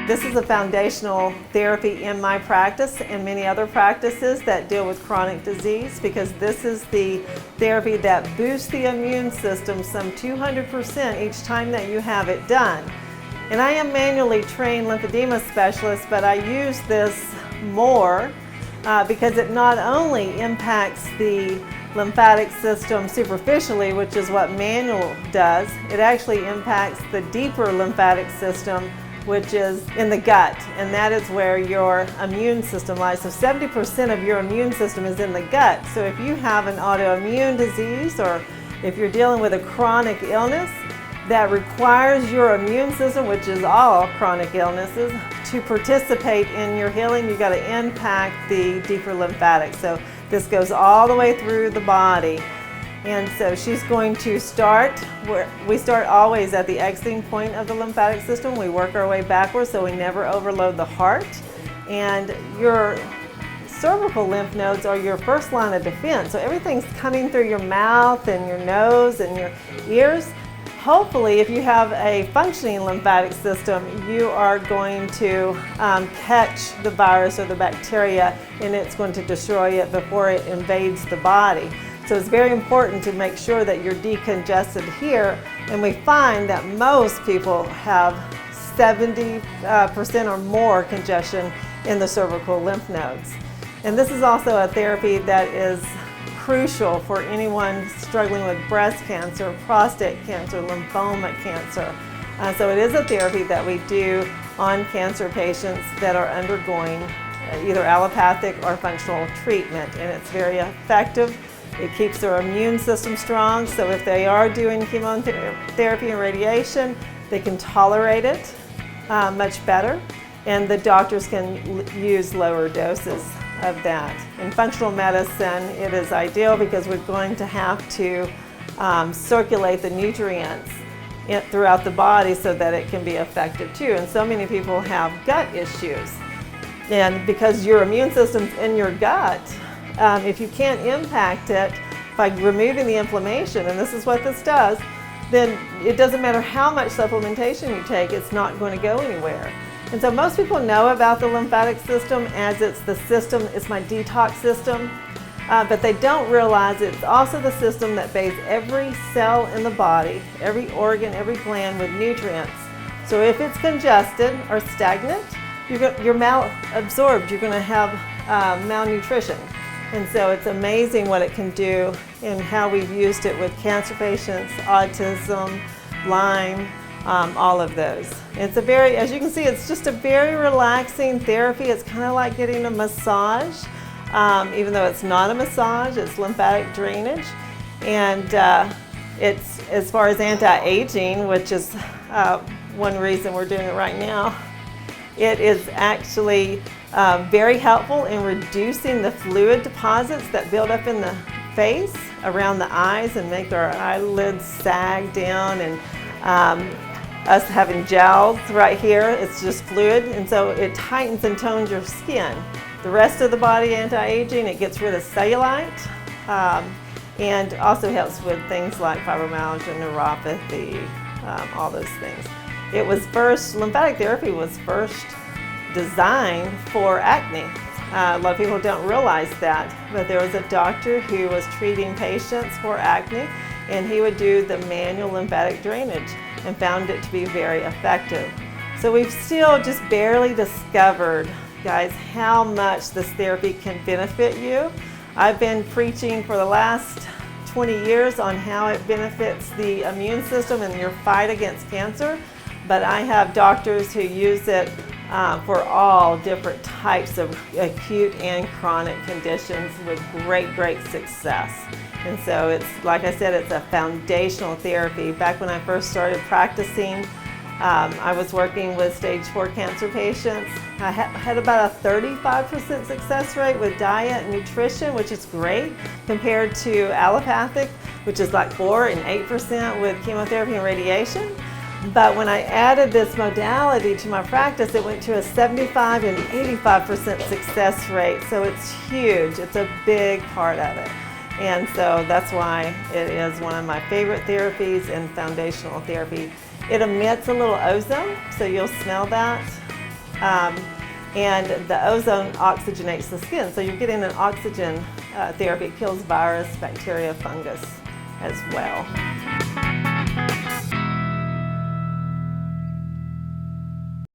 This is a foundational therapy in my practice and many other practices that deal with chronic disease, because this is the therapy that boosts the immune system some 200% each time that you have it done. And I am manually trained lymphedema specialist, but I use this more because it not only impacts the lymphatic system superficially, which is what manual does, it actually impacts the deeper lymphatic system, which is in the gut, and that is where your immune system lies. So 70% of your immune system is in the gut. So if you have an autoimmune disease, or if you're dealing with a chronic illness that requires your immune system, which is all chronic illnesses, to participate in your healing, you've got to impact the deeper lymphatics. So this goes all the way through the body. And so she's going to start, we start always at the exiting point of the lymphatic system. We work our way backwards so we never overload the heart. And your cervical lymph nodes are your first line of defense. So everything's coming through your mouth and your nose and your ears. Hopefully, if you have a functioning lymphatic system, you are going to catch the virus or the bacteria, and it's going to destroy it before it invades the body. So it's very important to make sure that you're decongested here, and we find that most people have 70% or more congestion in the cervical lymph nodes. And this is also a therapy that is crucial for anyone struggling with breast cancer, prostate cancer, lymphoma cancer. So it is a therapy that we do on cancer patients that are undergoing either allopathic or functional treatment, and it's very effective. It keeps their immune system strong, so if they are doing chemotherapy and radiation, they can tolerate it much better, and the doctors can use lower doses of that. In functional medicine, it is ideal because we're going to have to circulate the nutrients throughout the body so that it can be effective too. And so many people have gut issues. And because your immune system's in your gut, if you can't impact it by removing the inflammation, and this is what this does, then it doesn't matter how much supplementation you take, it's not going to go anywhere. And so most people know about the lymphatic system as it's my detox system, but they don't realize it's also the system that bathes every cell in the body, every organ, every gland with nutrients. So if it's congested or stagnant, you're malabsorbed, you're going to have malnutrition. And so it's amazing what it can do and how we've used it with cancer patients, autism, Lyme, all of those. It's as you can see, it's just a very relaxing therapy. It's kind of like getting a massage, even though it's not a massage, it's lymphatic drainage. And it's, as far as anti-aging, which is one reason we're doing it right now, it is actually very helpful in reducing the fluid deposits that build up in the face around the eyes and make our eyelids sag down, and us having gels right here, it's just fluid, and so it tightens and tones your skin. The rest of the body, anti-aging, it gets rid of cellulite, and also helps with things like fibromyalgia, neuropathy, all those things. Lymphatic therapy was first designed for acne. A lot of people don't realize that, but there was a doctor who was treating patients for acne, and he would do the manual lymphatic drainage and found it to be very effective. So we've still just barely discovered, guys, how much this therapy can benefit you. I've been preaching for the last 20 years on how it benefits the immune system and your fight against cancer, but I have doctors who use it for all different types of acute and chronic conditions with great success. And so it's, like I said, it's a foundational therapy. Back when I first started practicing, I was working with stage 4 cancer patients. I had about a 35% success rate with diet and nutrition, which is great, compared to allopathic, which is like 4 and 8% with chemotherapy and radiation. But when I added this modality to my practice, it went to a 75 and 85% success rate. So it's huge. It's a big part of it. And so that's why it is one of my favorite therapies and foundational therapy. It emits a little ozone, so you'll smell that. And the ozone oxygenates the skin, so you're getting an oxygen therapy. It kills virus, bacteria, fungus as well.